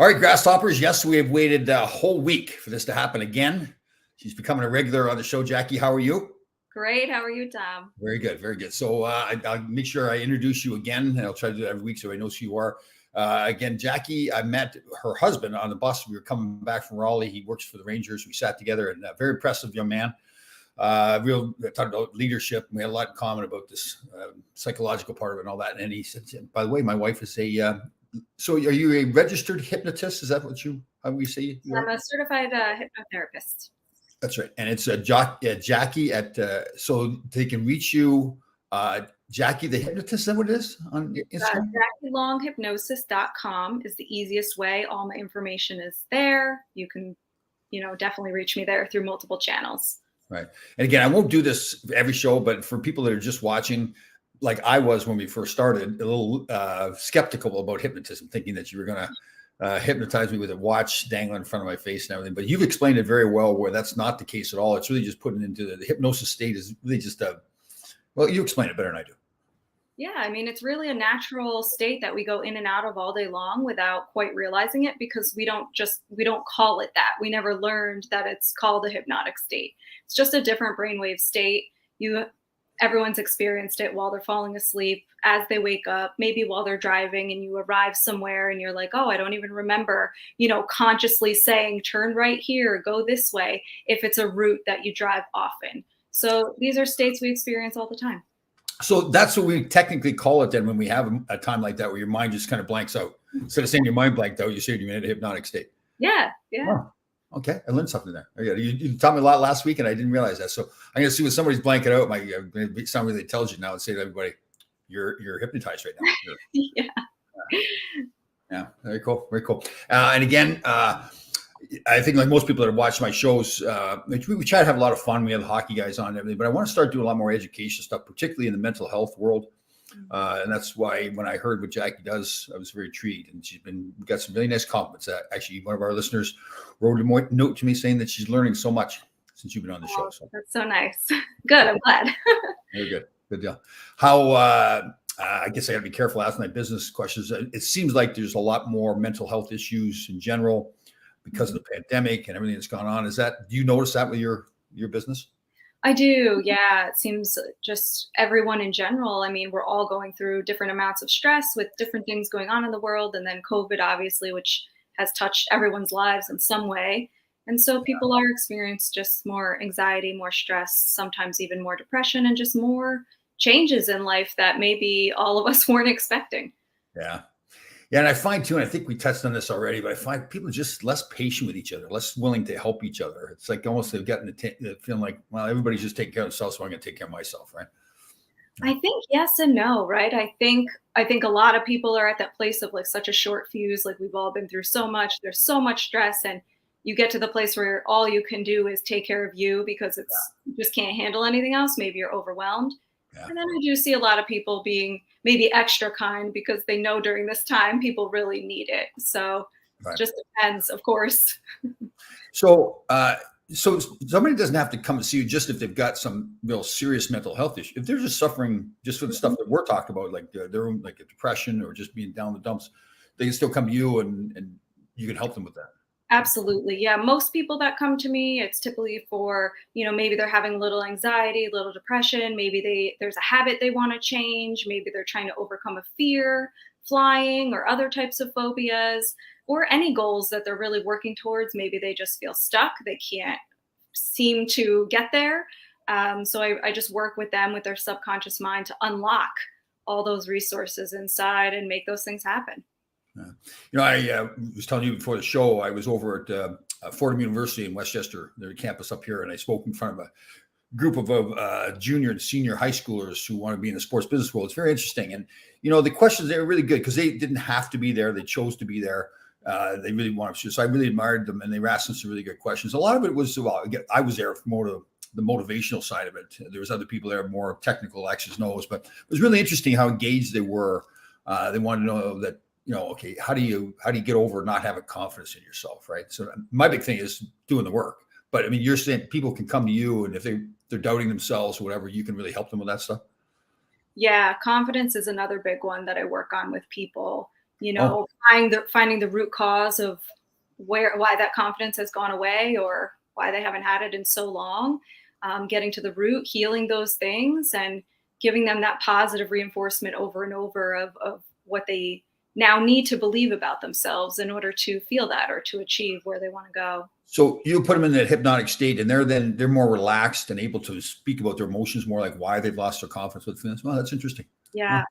All right, Grasshoppers. Yes, we have waited a whole week for this to happen again. She's becoming a regular on the show. Jackie, how are you? Great. How are you, Tom? Very good, very good. So I'll make sure I introduce you again, and I'll try to do that every week so I know who you are. Again, Jackie, I met her husband on the bus. We were coming back from Raleigh. He works for the Rangers. We sat together, and a very impressive young man. Real talked about leadership. We had a lot in common about this psychological part of it and all that. And he said, by the way, my wife is so are you a registered hypnotist? Is that how we say you are? I'm a certified hypnotherapist. That's right. And it's Jackie at, so they can reach you, Jackie the hypnotist, is that what it is on Instagram? JackieLongHypnosis.com is the easiest way. All my information is there. You can, definitely reach me there through multiple channels. Right. And again, I won't do this every show, but for people that are just watching, like I was when we first started, a little skeptical about hypnotism, thinking that you were going to hypnotize me with a watch dangling in front of my face and everything. But you've explained it very well where that's not the case at all. It's really just putting into the hypnosis state is really just well, you explain it better than I do. Yeah, I mean, it's really a natural state that we go in and out of all day long without quite realizing it because we don't call it that. We never learned that it's called a hypnotic state. It's just a different brainwave state. Everyone's experienced it while they're falling asleep, as they wake up, maybe while they're driving and you arrive somewhere and you're like, oh, I don't even remember, consciously saying, turn right here, go this way, if it's a route that you drive often. So these are states we experience all the time. So that's what we technically call it then when we have a time like that where your mind just kind of blanks out. Instead of saying your mind blanked out, you say you're in a hypnotic state. Yeah. Oh. Okay, I learned something there. You taught me a lot last week, and I didn't realize that. So I'm going to see when somebody's blanking out. I'm going to sound really intelligent now and say to everybody, "You're hypnotized right now." Yeah. Very cool. Very cool. And again, I think like most people that have watched my shows, we try to have a lot of fun. We have the hockey guys on and everything, but I want to start doing a lot more education stuff, particularly in the mental health world. And that's why when I heard what Jackie does, I was very intrigued. And we got some really nice compliments. Actually, one of our listeners wrote a note to me saying that she's learning so much since you've been on the show. So that's so nice. Good. I'm glad. Very good. Good deal. How, I guess I got to be careful asking my business questions. It seems like there's a lot more mental health issues in general because of the pandemic and everything that's gone on. Do you notice that with your business? I do. Yeah. It seems just everyone in general. I mean, we're all going through different amounts of stress with different things going on in the world. And then COVID, obviously, which has touched everyone's lives in some way. And so people are experiencing just more anxiety, more stress, sometimes even more depression, and just more changes in life that maybe all of us weren't expecting. Yeah. Yeah, and I find too, and I think we touched on this already, but I find people just less patient with each other, less willing to help each other. It's like almost they've gotten the feeling like, well, everybody's just taking care of themselves, so I'm going to take care of myself, right? I think yes and no, right? I think a lot of people are at that place of like such a short fuse, like we've all been through so much, there's so much stress, and you get to the place where all you can do is take care of you because you just can't handle anything else. Maybe you're overwhelmed. Yeah. And then I do see a lot of people being maybe extra kind because they know during this time people really need it. So It just depends, of course. So somebody doesn't have to come and see you just if they've got some real serious mental health issue. If they're just suffering just for the stuff that we're talking about, like their own, like a depression or just being down the dumps, they can still come to you and you can help them with that. Absolutely. Yeah. Most people that come to me, it's typically for, maybe they're having a little anxiety, a little depression. Maybe there's a habit they want to change. Maybe they're trying to overcome a fear, flying or other types of phobias, or any goals that they're really working towards. Maybe they just feel stuck. They can't seem to get there. So I just work with them with their subconscious mind to unlock all those resources inside and make those things happen. I was telling you before the show, I was over at Fordham University in Westchester, their campus up here, and I spoke in front of a group of junior and senior high schoolers who want to be in the sports business world. It's very interesting. And, the questions, they were really good because they didn't have to be there. They chose to be there. They really wanted to. So I really admired them, and they were asking some really good questions. A lot of it was, I was there for the motivational side of it. There was other people there, more technical X's and O's, but it was really interesting how engaged they were. They wanted to know that, okay, how do you get over not having confidence in yourself, right? So my big thing is doing the work. But I mean, you're saying people can come to you, and if they're doubting themselves or whatever, you can really help them with that stuff. Yeah, confidence is another big one that I work on with people. Oh, finding the root cause of why that confidence has gone away or why they haven't had it in so long. Getting to the root, healing those things, and giving them that positive reinforcement over and over of what they now need to believe about themselves in order to feel that or to achieve where they want to go. so you put them in that hypnotic state, and they're more relaxed and able to speak about their emotions more, like why they've lost their confidence with things. Well, that's interesting. Yeah.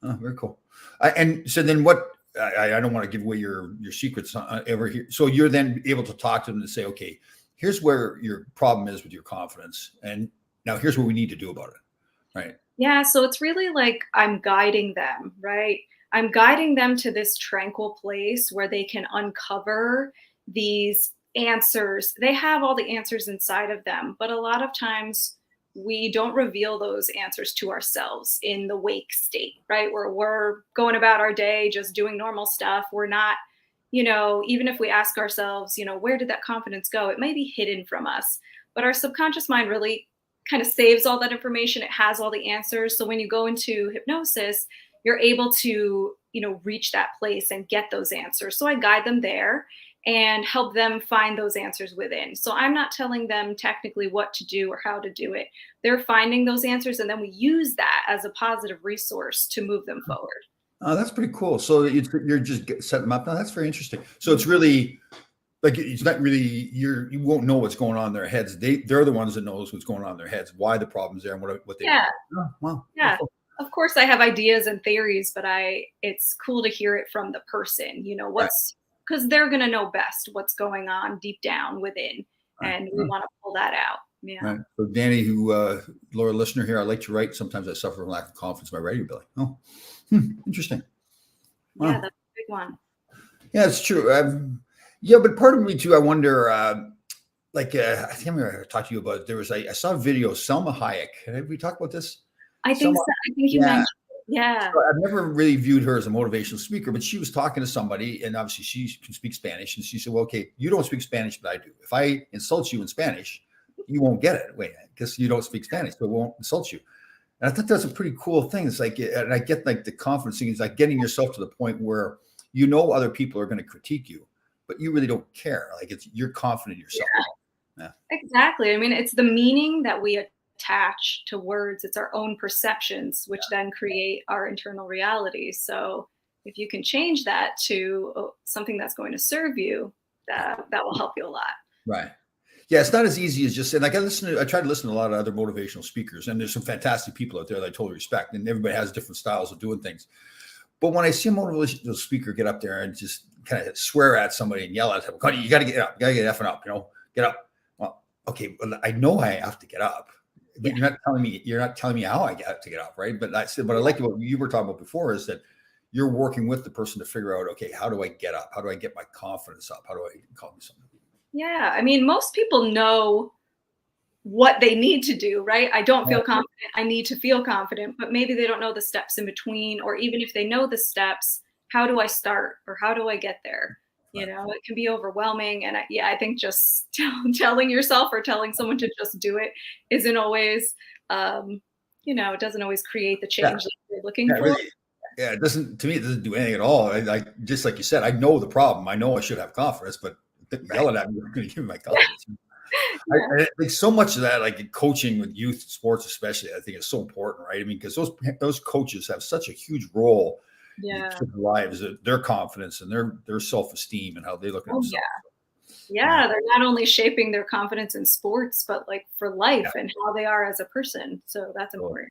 Oh, very cool. And so then what? I don't want to give away your secrets ever here. So you're then able to talk to them and say, okay, here's where your problem is with your confidence, and now here's what we need to do about it. Right. Yeah, so it's really like I'm guiding them, right? I'm guiding them to this tranquil place where they can uncover these answers. They have all the answers inside of them, but a lot of times we don't reveal those answers to ourselves in the wake state, right? Where we're going about our day just doing normal stuff. We're not, even if we ask ourselves, where did that confidence go? It may be hidden from us, but our subconscious mind really kind of saves all that information. It has all the answers. So when you go into hypnosis, you're able to, reach that place and get those answers. So I guide them there and help them find those answers within. So I'm not telling them technically what to do or how to do it. They're finding those answers, and then we use that as a positive resource to move them forward. Oh, that's pretty cool. So you're just setting them up. Now that's very interesting. So it's really like it's not really you won't know what's going on in their heads. They're the ones that knows what's going on in their heads, why the problem's there, and what they Yeah. do. Oh, wow. Yeah. Of course I have ideas and theories, but it's cool to hear it from the person, because they're going to know best what's going on deep down within. And we want to pull that out. Yeah. Right. So Danny, Laura, listener here, I like to write. Sometimes I suffer from lack of confidence in my writing ability. Oh, interesting. Wow. Yeah, that's a big one. Yeah, it's true. Yeah, but part of me too, I wonder, I think I talked to you about, I saw a video, Selma Hayek. Have we talked about this? I think so. I think you mentioned it. Yeah. So I've never really viewed her as a motivational speaker, but she was talking to somebody, and obviously she can speak Spanish. And she said, well, okay, you don't speak Spanish, but I do. If I insult you in Spanish, you won't get it. Wait, because you don't speak Spanish, so it won't insult you. And I thought that's a pretty cool thing. It's like, and I get like the confidence thing is like getting yourself to the point where other people are going to critique you, but you really don't care. Like you're confident in yourself. Yeah. Exactly. I mean, it's the meaning that we attach to words. It's our own perceptions, which then create our internal reality. So if you can change that to something that's going to serve you, that will help you a lot. Right. Yeah, it's not as easy as just saying, like I try to listen to a lot of other motivational speakers, and there's some fantastic people out there that I totally respect, and everybody has different styles of doing things. But when I see a motivational speaker get up there and just kind of swear at somebody and yell at them, you got to get up, you got to get effing up, get up. Well, okay, well, I know I have to get up, but you're not telling me how I get to get up, right? But what I like about what you were talking about before is that you're working with the person to figure out, okay, how do I get up? How do I get my confidence up? How do I call me something? Yeah, I mean, most people know what they need to do, right? I don't feel confident. I need to feel confident, but maybe they don't know the steps in between, or even if they know the steps, how do I start or how do I get there? It can be overwhelming. And I think just telling yourself or telling someone to just do it isn't always, it doesn't always create the change that you're looking for. Really, yeah, it doesn't do anything at all. I just like you said, I know the problem. I know I should have confidence, but yelling at me, I'm going to give me my confidence. I think so much of that, like in coaching with youth sports, especially, I think is so important, right? I mean, because those coaches have such a huge role in their lives, their confidence and their self-esteem and how they look at themselves. Yeah, they're not only shaping their confidence in sports, but like for life and how they are as a person. So that's important.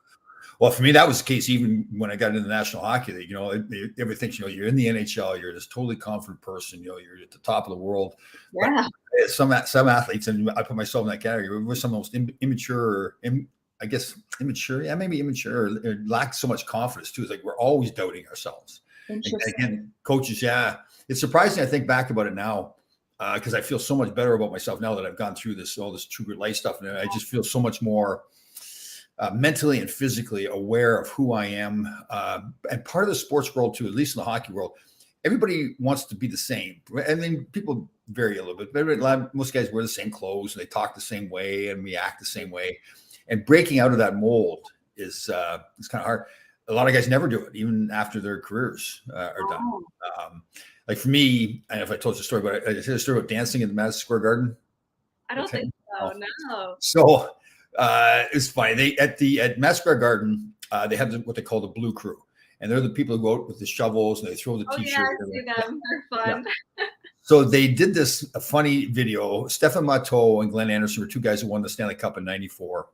Well, for me, that was the case even when I got into the National Hockey League. Everybody thinks, you're in the NHL, you're this totally confident person, you're at the top of the world. Yeah. But some athletes, and I put myself in that category, were some of the most immature, maybe immature, or lack so much confidence too. It's like we're always doubting ourselves. Again, coaches, it's surprising. I think back about it now because I feel so much better about myself now that I've gone through all this True Grit Life stuff, and I just feel so much more mentally and physically aware of who I am. And part of the sports world too, at least in the hockey world, everybody wants to be the same. I mean, people vary a little bit, but most guys wear the same clothes and they talk the same way and react the same way. And breaking out of that mold is kind of hard. a lot of guys never do it, even after their careers are done. Oh, Like for me, I don't know if I told you a story, but I told a story about dancing in the Madison Square Garden. I don't think so. Oh. No. So it's funny. They at Madison Square Garden, they have what they call the Blue Crew, and they're the people who go out with the shovels and they throw the Oh t-shirts. yeah, I see them. They're fun. So they did this a funny video. Stefan Matteau and Glenn Anderson were two guys who won the Stanley Cup in '94.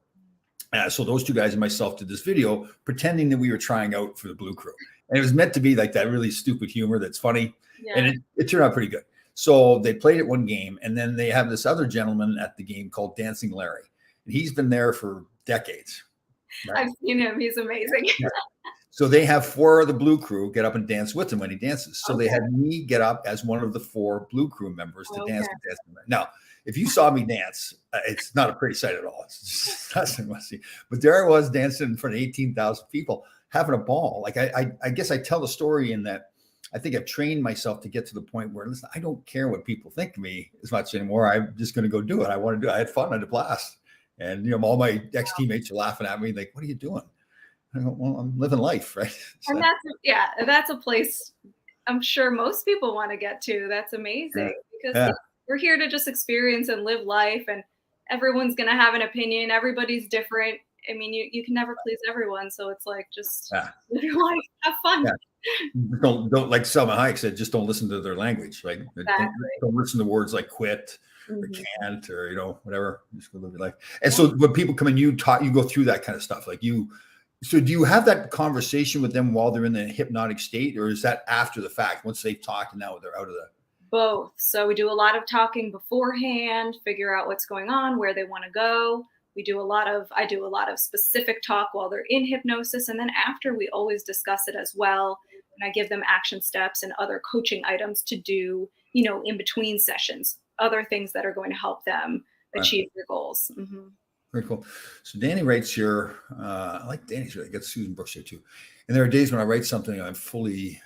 So those two guys and myself did this video pretending that we were trying out for the Blue Crew. And it was meant to be like that really stupid humor that's funny. Yeah. And it turned out pretty good. So they played it one game, and then they have this other gentleman at the game called Dancing Larry. And he's been there for decades. Right? I've seen him. He's amazing. So they have 4 of the Blue Crew get up and dance with him when he dances. So they had me get up as one of the 4 Blue Crew members to dance with him. Now, if you saw me dance, it's not a pretty sight at all. It's just nothing to see. But there I was dancing in front of 18,000 people, having a ball. Like I guess I tell the story in that I think I've trained myself to get to the point where, listen, I don't care what people think of me as much anymore. I'm just going to go do it. I want to do it. I had fun. I had a blast. And, all my ex-teammates are laughing at me like, what are you doing? I go, well, I'm living life, right? So, and that's a place I'm sure most people want to get to. That's amazing because we're here to just experience and live life, and everyone's going to have an opinion. Everybody's different. I mean, you can never please everyone. So it's like, just live your life, have fun. Yeah. Don't like Selma Hayek said, just don't listen to their language, right? Exactly. Don't listen to words like quit or can't, or, whatever. Just go live your life. And so when people come in, you go through that kind of stuff. Like so do you have that conversation with them while they're in the hypnotic state, or is that after the fact, once they've talked and now they're out of the... Both. So we do a lot of talking beforehand, figure out what's going on, where they want to go. I do a lot of specific talk while they're in hypnosis. And then after, we always discuss it as well. And I give them action steps and other coaching items to do, in between sessions, other things that are going to help them achieve their goals. Mm-hmm. Very cool. So Danny writes here, I like Danny's, I got Susan Brooks here too. And there are days when I write something I'm fully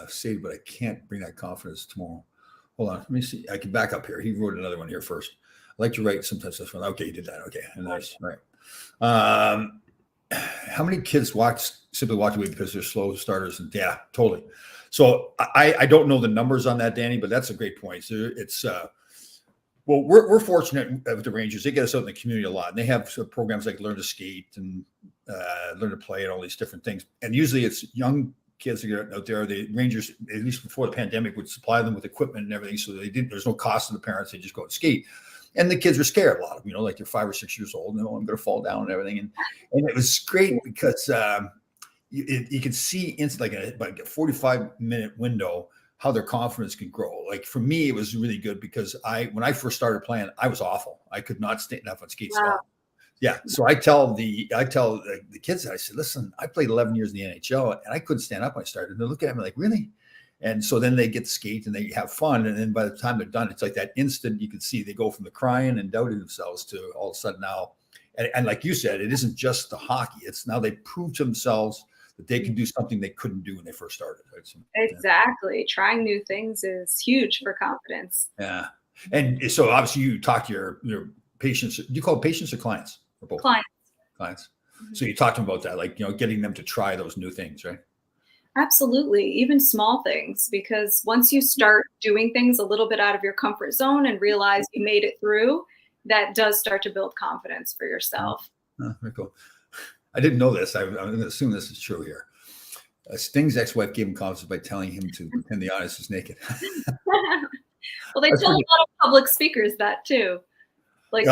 saved, but I can't bring that confidence tomorrow. Hold on, let me see. I can back up here. He wrote another one here first. I like to write sometimes this one. Okay, you did that. Okay, and that's right. How many kids simply walk away because they're slow starters? And yeah, totally. So I don't know the numbers on that, Danny, but that's a great point. So it's well, we're fortunate with the Rangers. They get us out in the community a lot, and they have programs like Learn to Skate and Learn to Play and all these different things. And usually it's young kids that get out there. The Rangers, at least before the pandemic, would supply them with equipment and everything, so there's no cost to the parents. They just go and skate. And the kids are scared, a lot of them, like they're 5 or 6 years old, and I'm going to fall down and everything. And it was great because you could see in like a 45-minute window how their confidence could grow. Like for me, it was really good because when I first started playing, I was awful. I could not stand up on skates. Wow. Yeah. So I tell the kids that I said, listen, I played 11 years in the NHL and I couldn't stand up when I started. And they look at me like, really? And so then they get to skate and they have fun. And then by the time they're done, it's like that instant you can see they go from the crying and doubting themselves to all of a sudden now. And like you said, it isn't just the hockey. It's now they prove to themselves that they can do something they couldn't do when they first started. Right? So, exactly. Trying new things is huge for confidence. Yeah. And so obviously you talk to your patients. Do you call it patients or clients? Or both? Clients. Mm-hmm. So you talk to them about that, like, getting them to try those new things, right? Absolutely. Even small things, because once you start doing things a little bit out of your comfort zone and realize you made it through, that does start to build confidence for yourself. Oh, very cool. I didn't know this. I'm going to assume this is true here. Sting's ex-wife gave him confidence by telling him to pretend the audience was naked. Well, they tell a lot of public speakers that too. Like,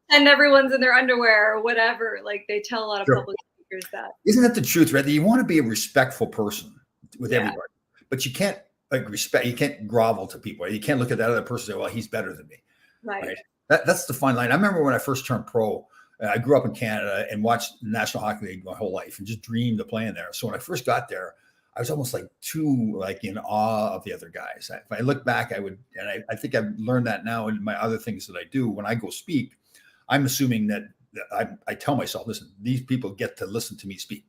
pretend everyone's in their underwear or whatever. Like they tell a lot of public speakers that. Isn't that the truth, right? You want to be a respectful person with everybody, but you can't you can't grovel to people. You can't look at that other person and say, well, he's better than me. Right? That's the fine line. I remember when I first turned pro, I grew up in Canada and watched the National Hockey League my whole life and just dreamed of playing there. So when I first got there, I was almost too in awe of the other guys. If I look back, I think I've learned that now in my other things that I do. When I go speak, I'm assuming that I tell myself, listen, these people get to listen to me speak.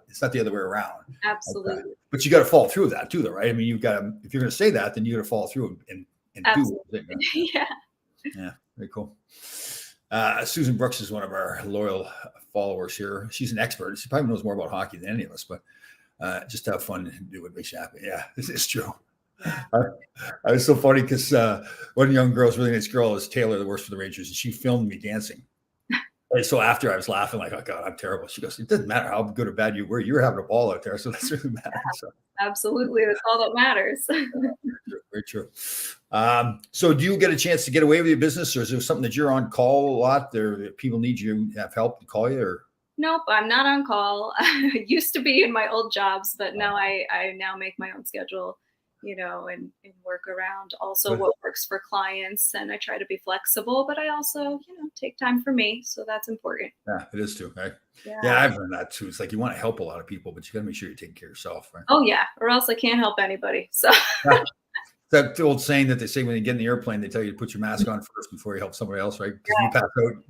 It's not the other way around. Absolutely. But you got to fall through that too, though, right? I mean, if you're going to say that, then you got to follow through and do it. Right? Yeah. Yeah. Very cool. Susan Brooks is one of our loyal followers here. She's an expert. She probably knows more about hockey than any of us, but just have fun and do what makes you happy. Yeah, this is true. I was so funny because one young girl's really nice girl is Taylor that works for the Rangers, and she filmed me dancing. And so after I was laughing, like, oh God, I'm terrible. She goes, it doesn't matter how good or bad you were. You were having a ball out there. So that's really matters. So. Absolutely. That's all that matters. Very true. So do you get a chance to get away with your business, or is there something that you're on call a lot? There people need you, have help to call you, or? Nope, I'm not on call. I used to be in my old jobs, but now I now make my own schedule, and work around also what works for clients. And I try to be flexible, but I also, take time for me. So that's important. Yeah, it is too, right? Yeah. Yeah, I've learned that too. It's like you want to help a lot of people, but you got to make sure you're taking care of yourself, right? Oh yeah, or else I can't help anybody. So that old saying that they say when you get in the airplane, they tell you to put your mask on first before you help somebody else, right? Because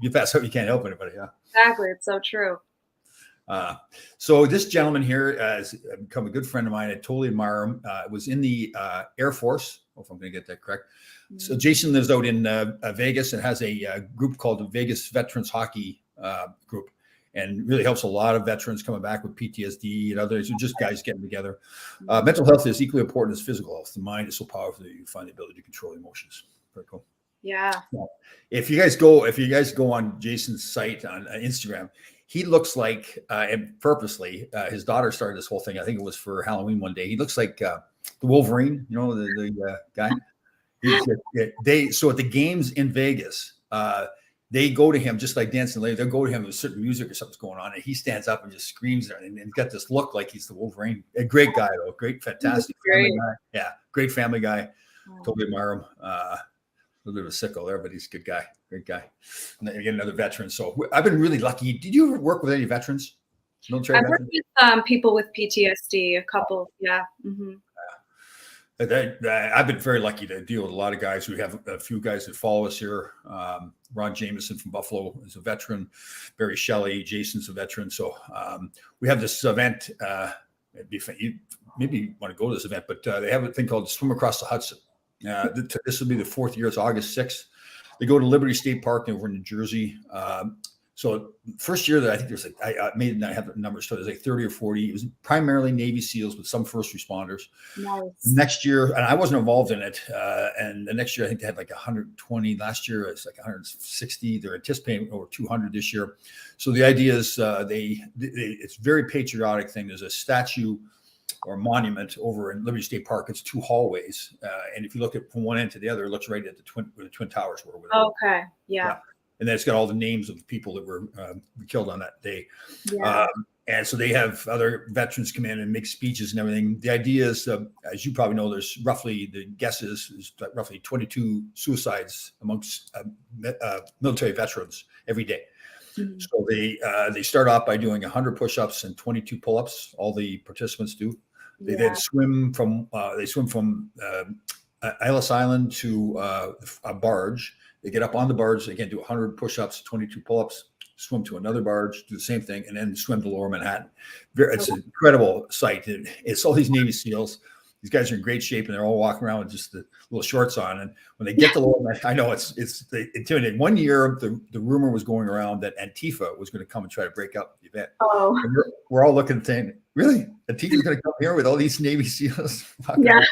you pass out, you can't help anybody. Yeah, exactly. It's so true. So this gentleman here has become a good friend of mine. I totally admire him. Was in the Air Force. If I'm going to get that correct. Mm-hmm. So Jason lives out in Vegas and has a group called the Vegas Veterans Hockey Group, and really helps a lot of veterans coming back with PTSD and others, just guys getting together. Mental health is equally important as physical health. The mind is so powerful that you find the ability to control emotions. Very cool. Yeah. If you guys go on Jason's site on Instagram, he looks like, and purposely, his daughter started this whole thing. I think it was for Halloween one day. He looks like the Wolverine, the guy. So at the games in Vegas, they go to him just like Dancing Lady. They'll go to him with certain music or something's going on, and he stands up and just screams there, and got this look like he's the Wolverine. A great guy, though. Great, fantastic family guy. Yeah, great family guy. Totally admire him. A little bit of a sicko there, but he's a good guy. Great guy. And then again, another veteran. So I've been really lucky. Did you ever work with any veterans? Military veterans? I've worked with people with PTSD, a couple. Yeah. Mm-hmm. I've been very lucky to deal with a lot of guys. We have a few guys that follow us here. Ron Jameson from Buffalo is a veteran. Barry Shelley, Jason's a veteran. So we have this event. Maybe you want to go to this event, but they have a thing called Swim Across the Hudson. This will be the 4th year. It's August 6th. They go to Liberty State Park over in New Jersey. So first year that I think there's I have the numbers, so there's like 30 or 40. It was primarily Navy SEALs with some first responders. Nice. Next year, and I wasn't involved in it. And the next year, I think they had like 120. Last year, it's like 160. They're anticipating over 200 this year. So the idea is it's a very patriotic thing. There's a statue or monument over in Liberty State Park. It's 2 hallways, and if you look at from one end to the other, it looks right at where the Twin Towers were. Okay, yeah. And then it's got all the names of the people that were killed on that day. Yeah. And so they have other veterans come in and make speeches and everything. The idea is, as you probably know, there's roughly, the guess is roughly 22 suicides amongst military veterans every day. Mm-hmm. So they start off by doing 100 push-ups and 22 pull-ups. All the participants do. They then swim from Ellis Island to a barge. They get up on the barge. They can do 100 push-ups, 22 pull-ups, swim to another barge, do the same thing, and then swim to Lower Manhattan. It's an incredible sight. It's all these Navy SEALs. These guys are in great shape, and they're all walking around with just the little shorts on. And when they get to Lower Manhattan, I know it's intimidating. One year, the rumor was going around that Antifa was going to come and try to break up the event. Oh, and we're all looking and saying, really? Antifa's going to come here with all these Navy SEALs? Yeah.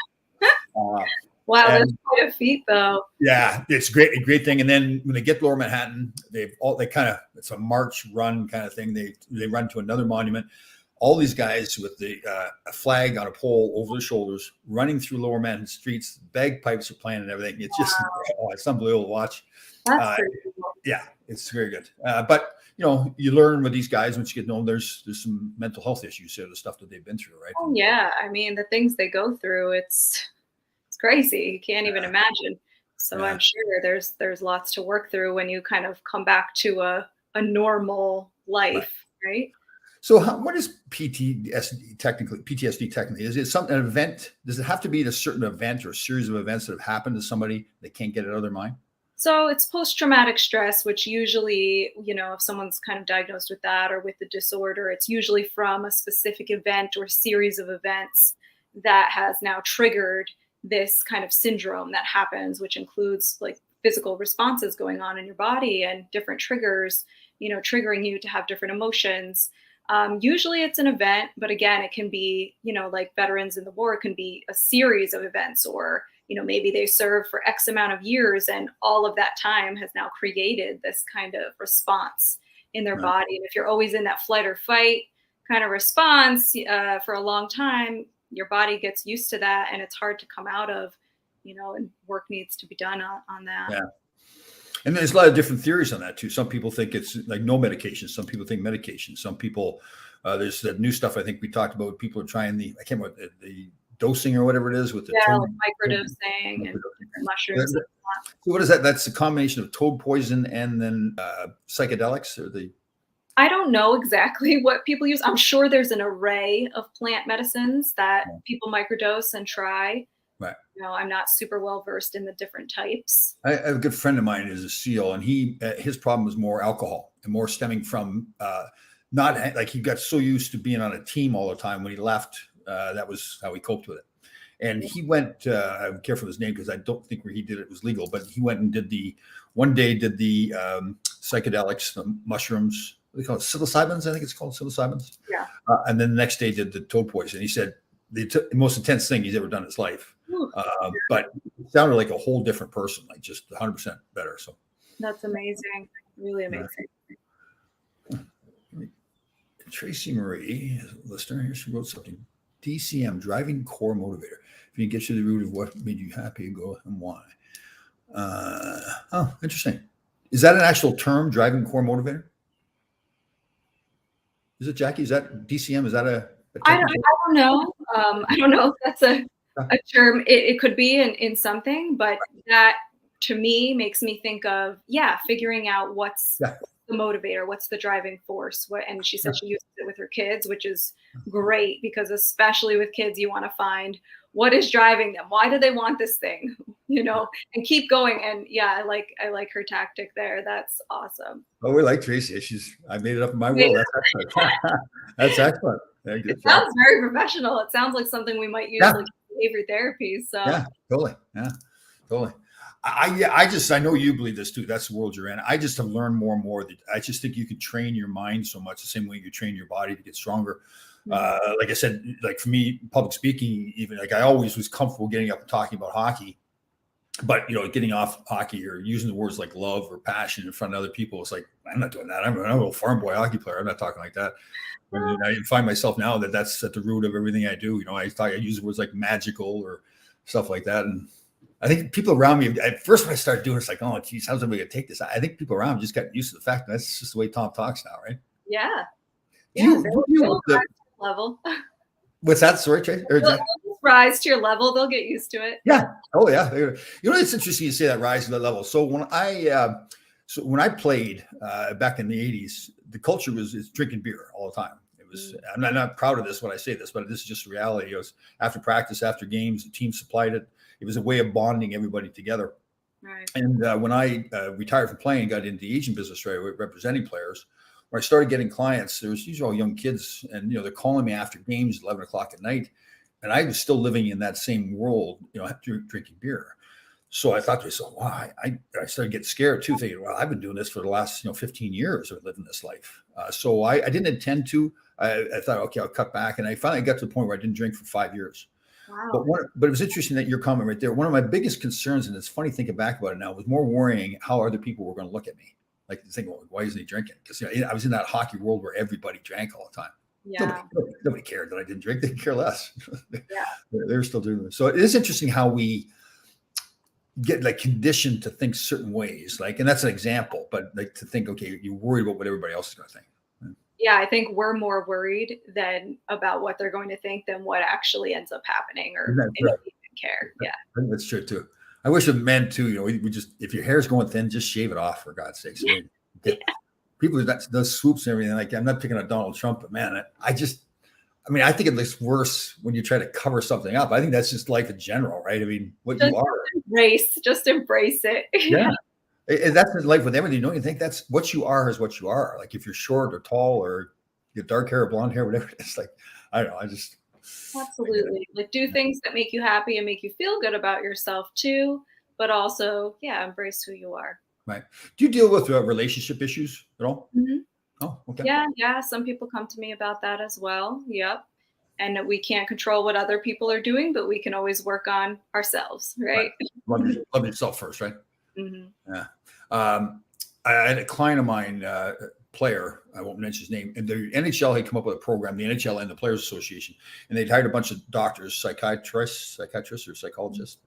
Wow, that's quite a feat, though. Yeah, it's a great thing. And then when they get to Lower Manhattan, it's a march run kind of thing. They run to another monument. All these guys with a flag on a pole over their shoulders, running through Lower Manhattan streets. Bagpipes are playing and everything. It's just it's unbelievable to watch. That's pretty cool. Yeah, it's very good. But you learn with these guys once you get to know them. There's some mental health issues here, the stuff that they've been through, right? Oh yeah, I mean the things they go through. It's crazy. You can't even imagine. So I'm sure there's lots to work through when you kind of come back to a normal life, right? So what is PTSD technically? Is it an event? Does it have to be a certain event or a series of events that have happened to somebody that can't get it out of their mind? So it's post-traumatic stress, which usually, if someone's kind of diagnosed with that or with the disorder, it's usually from a specific event or series of events that has now triggered this kind of syndrome that happens, which includes like physical responses going on in your body and different triggers, triggering you to have different emotions. Usually it's an event, but again, it can be, like veterans in the war, it can be a series of events, or, maybe they serve for X amount of years and all of that time has now created this kind of response in their body. And if you're always in that flight or fight kind of response for a long time, your body gets used to that and it's hard to come out of, and work needs to be done on that. Yeah. And there's a lot of different theories on that too. Some people think it's like no medication. Some people think medication. Some people, there's that new stuff I think we talked about. People are trying I can't remember the dosing or whatever it is with the like microdosing and different mushrooms. So what is that? That's a combination of toad poison and then psychedelics, or I don't know exactly what people use. I'm sure there's an array of plant medicines that people microdose and try. Right. I'm not super well versed in the different types. I have a good friend of mine who's a SEAL, and his problem was more alcohol and more stemming from not like he got so used to being on a team all the time. When he left, that was how he coped with it. And he went, I'm careful with his name because I don't think where he did it was legal, but he went and did the psychedelics, the mushrooms, what do they call it? Psilocybins, I think it's called psilocybins. Yeah. And then the next day did the toad poison. He said the most intense thing he's ever done in his life. But it sounded like a whole different person, like just 100% better. So that's amazing. Really amazing. Tracy Marie, listener, here she wrote something. DCM, driving core motivator. If you can get to the root of what made you happy, go and why. Oh, interesting. Is that an actual term, driving core motivator? Is it, Jackie? Is that DCM? Is that a I don't know. I don't know if that's a term. It could be in something, but that to me makes me think of, figuring out what's the motivator, what's the driving force. And she said she uses it with her kids, which is great because especially with kids, you want to find what is driving them. Why do they want this thing? And keep going. And I like her tactic there. That's awesome. Oh, we like Tracy. I made it up in my world. That's excellent. That's excellent. It sounds very professional. It sounds like something we might use like behavior therapy. So totally. Yeah, totally. I know you believe this too. That's the world you're in. I just have learned more and more that I just think you can train your mind so much the same way you train your body to get stronger. Like I said, like for me, public speaking, even like I always was comfortable getting up and talking about hockey, but getting off hockey or using the words like love or passion in front of other people, it's like, I'm not doing that. I'm a little farm boy hockey player. I'm not talking like that. And I find myself now that's at the root of everything I do. I use words like magical or stuff like that. And I think people around me, at first when I started doing it, it's like, oh, geez, how's everybody going to take this? I think people around me just got used to the fact that that's just the way Tom talks now, right? Yeah. Level. What's that? Sorry, Trey? They'll just rise to your level. They'll get used to it. Yeah. Oh, yeah. It's interesting you say that, rise to that level. So when I played back in the 80s, the culture was drinking beer all the time. It was. I'm not proud of this when I say this, but this is just reality. It was after practice, after games, the team supplied it. It was a way of bonding everybody together. Right. And when I retired from playing, got into the agent business right away, representing players, where I started getting clients, these are all young kids, and they're calling me after games, 11 o'clock at night, and I was still living in that same world, drinking beer. So I thought to myself, wow, I started getting scared too, thinking, well, I've been doing this for the last 15 years of living this life. So I didn't intend to. I thought, okay, I'll cut back, and I finally got to the point where I didn't drink for 5 years. Wow. But it was interesting that your comment right there. One of my biggest concerns, and it's funny thinking back about it now, was more worrying how other people were going to look at me. Like think, well, why isn't he drinking? Because I was in that hockey world where everybody drank all the time. Yeah. Nobody cared that I didn't drink. They could care less. They're still doing this. So it is interesting how we get like conditioned to think certain ways. Like, and that's an example, but like to think, okay, you're worried about what everybody else is going to think. Yeah, I think we're more worried than about what they're going to think than what actually ends up happening, or if we even care. Yeah, I think that's true too. I wish it meant too. We just, if your hair's going thin, just shave it off for God's sakes. People do those swoops and everything. Like, I'm not picking on Donald Trump, but man, I think it looks worse when you try to cover something up. I think that's just life in general, right? I mean, what you are. Just embrace it. Yeah. And that's life with everything. Don't you think that's what you are is what you are? Like if you're short or tall or you have dark hair or blonde hair, whatever it is, like, I don't know. Absolutely. Like do things that make you happy and make you feel good about yourself too. but also, yeah, embrace who you are. Right. Do you deal with relationship issues at all? Mhm. Oh, okay. Yeah, yeah. Some people come to me about that as well. Yep. And that we can't control what other people are doing, but we can always work on ourselves, Right. right? Love yourself first, right? Hmm. Yeah. Um, I had a client of mine, player, I won't mention his name, and the NHL had come up with a program, the NHL and the Players Association, and they'd hired a bunch of doctors, psychiatrists or psychologists,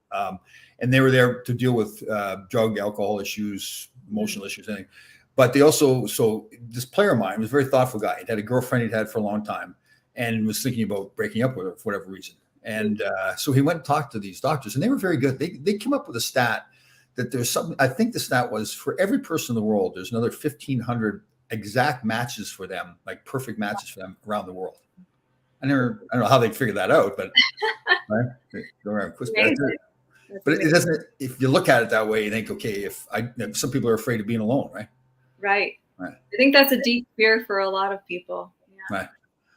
and they were there to deal with drug, alcohol issues, emotional issues, anything. But they also, so this player of mine was a very thoughtful guy. He had a girlfriend he'd had for a long time and was thinking about breaking up with her for whatever reason. And so he went and talked to these doctors, and they were very good. They came up with a stat that there's something, I think the stat was for every person in the world, there's another 1,500 exact matches for them, like perfect matches for them around the world. I don't know how they figured that out, but right? But it doesn't, if you look at it that way, you think, okay, if some people are afraid of being alone, right? Right. Right. I think that's a deep fear for a lot of people. Yeah. Right.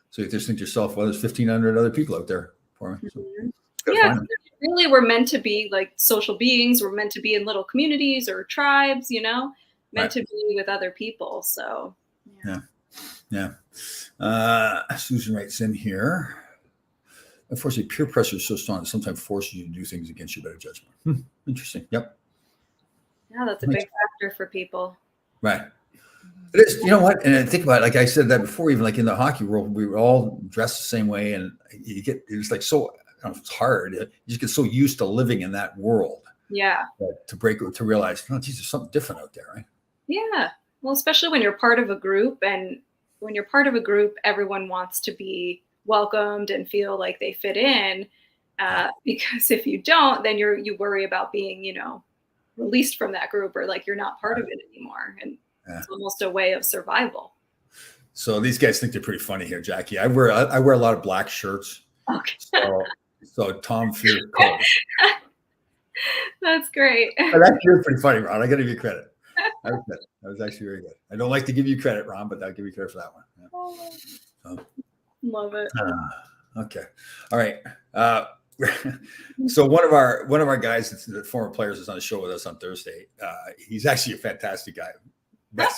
So you just think to yourself, well, there's 1,500 other people out there for me. So Yeah, really, we're meant to be like social beings. We're meant to be in little communities or tribes, meant to be with other people. So, yeah. Susan writes in here. Unfortunately, peer pressure is so strong it sometimes forces you to do things against your better judgment. Interesting. Yep. Yeah, that's a big factor for people. Right. It is. You know what? And I think about it, like I said that before, even like in the hockey world, we were all dressed the same way, and it's like so. I don't know if it's hard. You just get so used to living in that world. Yeah. To realize, oh, geez, there's something different out there, right? Yeah. Well, especially when you're part of a group, and when you're part of a group, everyone wants to be welcomed and feel like they fit in. Because if you don't, then you worry about being, released from that group, or like you're not part of it anymore. And it's almost a way of survival. So these guys think they're pretty funny here, Jackie. I wear a lot of black shirts. Okay. So Tom Fear colors. That's great. That's pretty funny, Ron. I got to give you credit. That was actually very good. I don't like to give you credit, Ron, but I'll give you credit for that one. Yeah. Love it. Okay. All right. So one of our guys, the former players, is on the show with us on Thursday. He's actually a fantastic guy.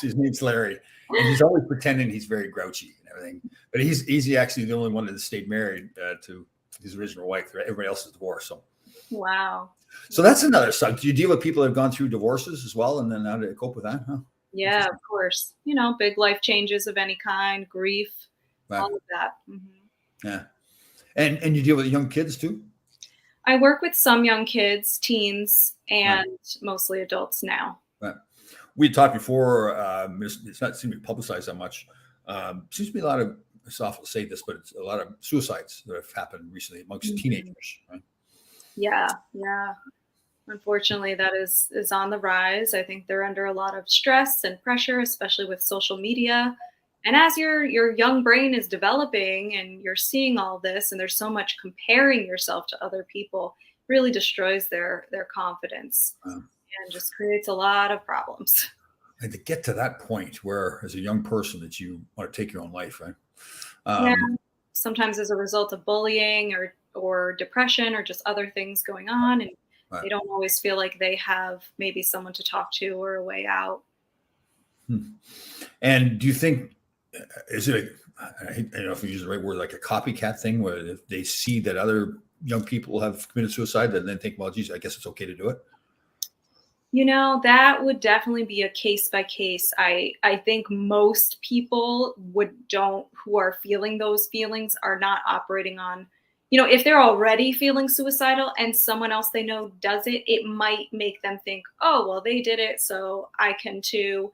His name's Larry, and he's always pretending he's very grouchy and everything. But he's actually the only one that stayed married to his original wife. Everybody else is divorced. So wow. So that's another side. Do you deal with people that have gone through divorces as well, and then how to cope with that? Huh? Yeah, of course. Big life changes of any kind, grief, all of that. Mm-hmm. Yeah. And you deal with young kids too? I work with some young kids, teens, and mostly adults now. Right. We talked before. It's not seeming to be publicized that much. Seems to be a lot of, it's awful to say this, but it's a lot of suicides that have happened recently amongst teenagers. Right? Yeah. Unfortunately, that is on the rise. I think they're under a lot of stress and pressure, especially with social media. And as your young brain is developing and you're seeing all this, and there's so much comparing yourself to other people, really destroys their confidence and just creates a lot of problems. And to get to that point where, as a young person, that you want to take your own life, right? Yeah. Sometimes as a result of bullying or depression or just other things going on, and they don't always feel like they have maybe someone to talk to or a way out. And do you think, is it I don't know if you use the right word, like a copycat thing, where if they see that other young people have committed suicide, then they think, well, geez, I guess it's okay to do it? That would definitely be a case by case. I think most people who are feeling those feelings are not operating on, if they're already feeling suicidal and someone else they know does it, it might make them think, oh, well, they did it, so I can too.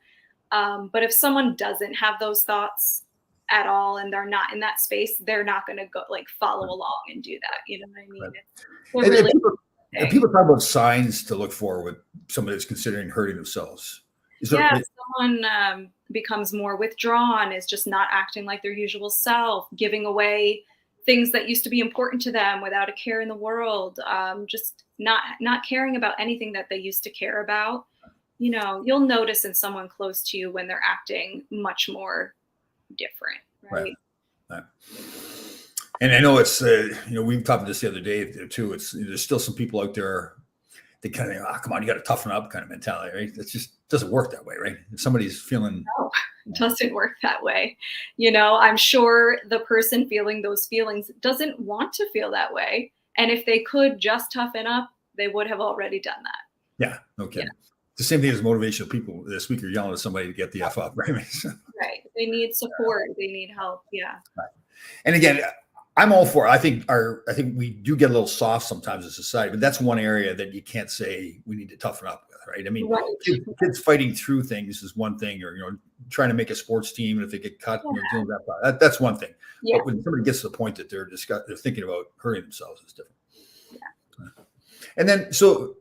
But if someone doesn't have those thoughts at all and they're not in that space, they're not going to go follow along and do that. You know what I mean? Right. People talk about signs to look for with somebody that's considering hurting themselves. Someone becomes more withdrawn, is just not acting like their usual self, giving away things that used to be important to them without a care in the world, just not caring about anything that they used to care about. You'll notice in someone close to you when they're acting much more different, right? And I know it's, we talked about this the other day too. There's still some people out there, they kind of, come on, you got to toughen up kind of mentality, right? It just doesn't work that way, right? If somebody's feeling, No, it doesn't work that way. I'm sure the person feeling those feelings doesn't want to feel that way. And if they could just toughen up, they would have already done that. yeah, no kidding. The same thing as motivational people this week are yelling at somebody to get the F up, right? Right. They need support. They need help. Yeah. Right. And again, I'm all for it. I think we do get a little soft sometimes as a society, but that's one area that you can't say we need to toughen up with, right? I mean, Right. kids fighting through things is one thing, or trying to make a sports team, and if they get cut, dealing with that's one thing. Yeah. But when somebody gets to the point that they're thinking about hurting themselves, it's different. Yeah. And then, so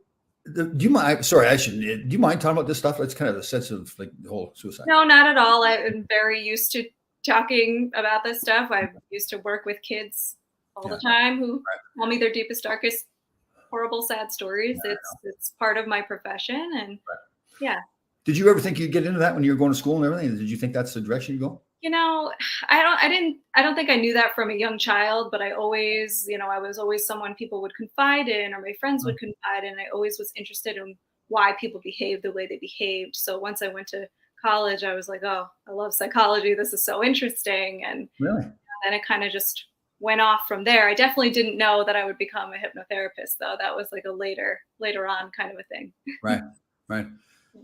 do you mind? Sorry, do you mind talking about this stuff? It's kind of a sense of like the whole suicide. No, not at all. I'm very used to talking about this stuff. I used to work with kids all the time who tell me their deepest, darkest, horrible, sad stories. It's part of my profession, and yeah. Did you ever think you'd get into that when you were going to school and everything? Did you think that's the direction you go? I don't think I knew that from a young child, but I always, I was always someone people would confide in, or my friends would confide in. I always was interested in why people behaved the way they behaved. So once I went to college, I was like, oh, I love psychology. This is so interesting. And really, then it kind of just went off from there. I definitely didn't know that I would become a hypnotherapist, though. That was like a later on kind of a thing. Right.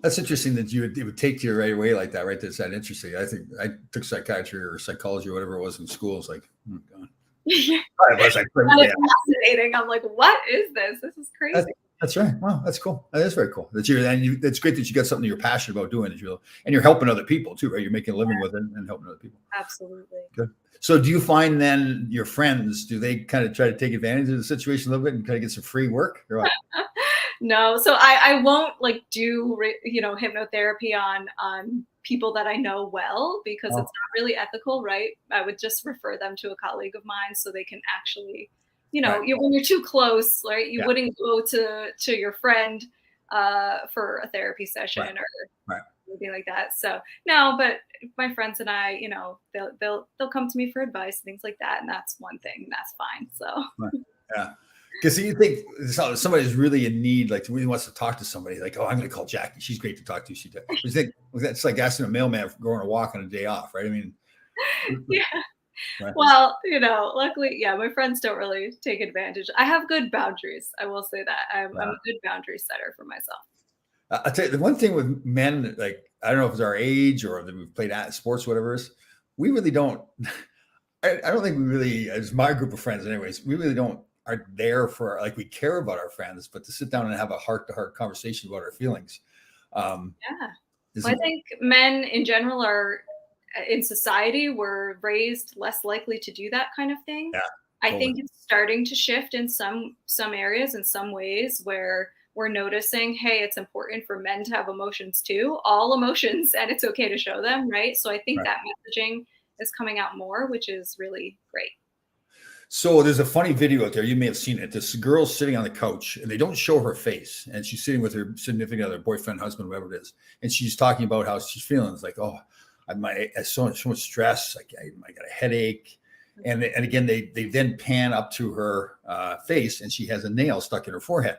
That's interesting that it would take to you right away like that, right? That's that interesting. I think I took psychiatry or psychology or whatever it was in school. It's like, oh God. I was like, fascinating. I'm like, what is this? This is crazy. That's right. Wow, that's cool. That is very cool. It's great that you got something you're passionate about doing, and you're helping other people too, right? You're making a living with it and helping other people. Absolutely. Good. So do you find then your friends, do they kind of try to take advantage of the situation a little bit and kind of get some free work or what? No. So I won't do, hypnotherapy on people that I know well, because it's not really ethical, right? I would just refer them to a colleague of mine so they can actually, when you're too close, right? You wouldn't go to your friend for a therapy session or anything like that. So no, but my friends and I, they'll come to me for advice, things like that, and that's one thing. That's fine. So yeah. Because you think somebody's really in need, like really wants to talk to somebody, like, oh, I'm going to call Jackie. She's great to talk to. You think that's like asking a mailman for going to walk on a day off, right? I mean, yeah. Right. Well, luckily, my friends don't really take advantage. I have good boundaries. I will say that I'm a good boundary setter for myself. I'll tell you, the one thing with men, like, I don't know if it's our age or that we've played sports, whatever it is, we really don't, I don't think we really, as my group of friends anyways, we really aren't there for, like, we care about our friends, but to sit down and have a heart-to-heart conversation about our feelings. Well, I think men in general are, in society, we're raised less likely to do that kind of thing. Yeah, totally. I think it's starting to shift in some areas, in some ways, where we're noticing, hey, it's important for men to have emotions too, all emotions, and it's okay to show them, right? So I think that messaging is coming out more, which is really great. So there's a funny video out there. You may have seen it. This girl's sitting on the couch and they don't show her face. And she's sitting with her significant other, boyfriend, husband, whatever it is. And she's talking about how she's feeling. It's like, oh, I so much stress. Like I got a headache. And again, they then pan up to her face and she has a nail stuck in her forehead.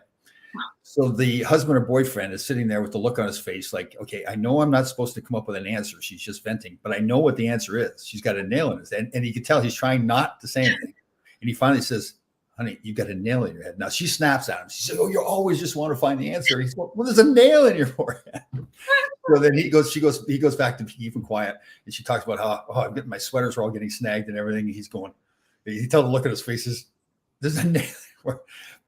Wow. So the husband or boyfriend is sitting there with the look on his face like, okay, I know I'm not supposed to come up with an answer. She's just venting, but I know what the answer is. She's got a nail in his head. And you can tell he's trying not to say anything. And he finally says, honey, you got a nail in your head. Now she snaps at him. She says, oh, you always just want to find the answer. He's like, well, there's a nail in your forehead. So then he goes back to keeping quiet. And she talks about how, I'm getting my sweaters are all getting snagged and everything. And he's going, you tell the look at his faces, there's a nail.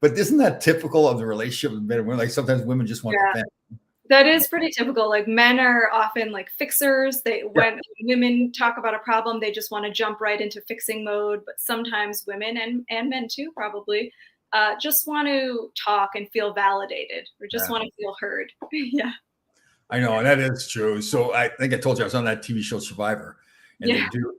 But isn't that typical of the relationship with men and women? Like sometimes women just want to vent. That is pretty typical. Like men are often like fixers. When women talk about a problem, they just want to jump right into fixing mode. But sometimes women and men too, probably, just want to talk and feel validated, or just want to feel heard. Yeah. I know, and that is true. So I think I told you I was on that TV show Survivor, and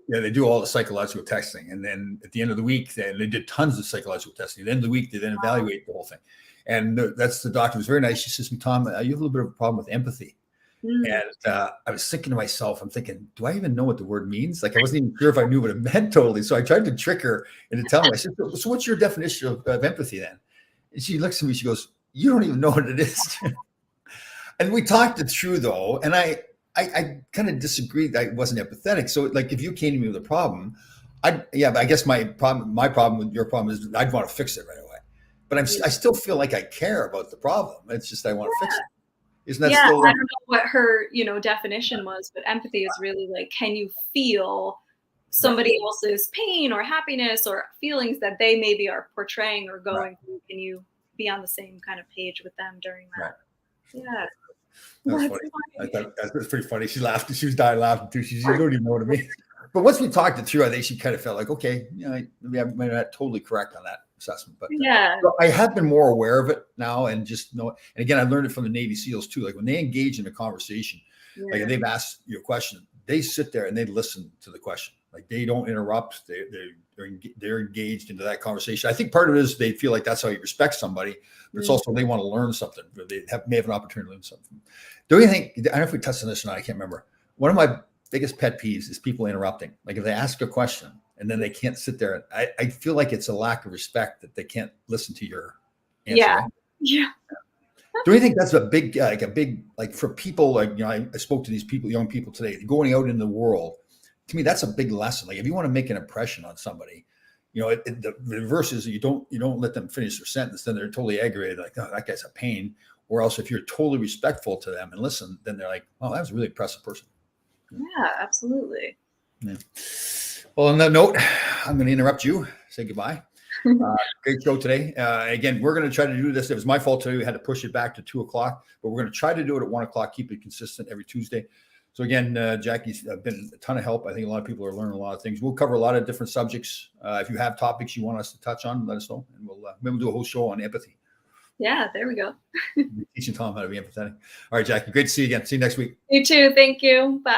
they do all the psychological testing, and then at the end of the week, they did tons of psychological testing. At the end of the week, they then evaluate the whole thing. And that's the doctor was very nice. She says, Tom, you have a little bit of a problem with empathy. And I was thinking to myself, I'm thinking, do I even know what the word means? Like I wasn't even sure if I knew what it meant totally. So I tried to trick her into telling me. I said, so what's your definition of empathy then? And she looks at me, she goes, you don't even know what it is. And we talked it through though, and I kind of disagreed that I wasn't empathetic. So like if you came to me with a problem, but I guess my problem with your problem is I'd want to fix it right away. But I still feel like I care about the problem. It's just I want to fix it. Isn't that still? I don't know what her, definition was, but empathy is really like, can you feel somebody else's pain or happiness or feelings that they maybe are portraying or going through? Can you be on the same kind of page with them during that? Yeah. That's funny. I thought that was pretty funny. She laughed. She was dying laughing too. She don't even know what I mean. But once we talked it through, I think she kind of felt like, okay, maybe I'm not totally correct on that assessment. But so I have been more aware of it now and just know. And again, I learned it from the Navy SEALs too. Like when they engage in a conversation, like if they've asked you a question, they sit there and they listen to the question. Like they don't interrupt. They're engaged into that conversation. I think part of it is they feel like that's how you respect somebody, but it's also they want to learn something. They may have an opportunity to learn something. Do you think? I don't know if we touched on this or not. I can't remember. One of my biggest pet peeves is people interrupting. Like if they ask a question and then they can't sit there. I feel like it's a lack of respect that they can't listen to your answer. Yeah. Do you think that's a big for people like, I spoke to these people, young people today, going out in the world. To me, that's a big lesson. Like if you want to make an impression on somebody, the reverse is you don't let them finish their sentence. Then they're totally aggravated. Like, oh, that guy's a pain. Or else if you're totally respectful to them and listen, then they're like, oh, that was a really impressive person. Yeah, absolutely. Yeah. Well, on that note, I'm going to interrupt you. Say goodbye. Great show today. Again, we're going to try to do this. It was my fault today. We had to push it back to 2:00, but we're going to try to do it at 1:00. Keep it consistent every Tuesday. So again, Jackie's been a ton of help. I think a lot of people are learning a lot of things. We'll cover a lot of different subjects. If you have topics you want us to touch on, let us know, and we'll do a whole show on empathy. Yeah, there we go. Teaching Tom how to be empathetic. All right, Jackie, great to see you again. See you next week. You too. Thank you. Bye.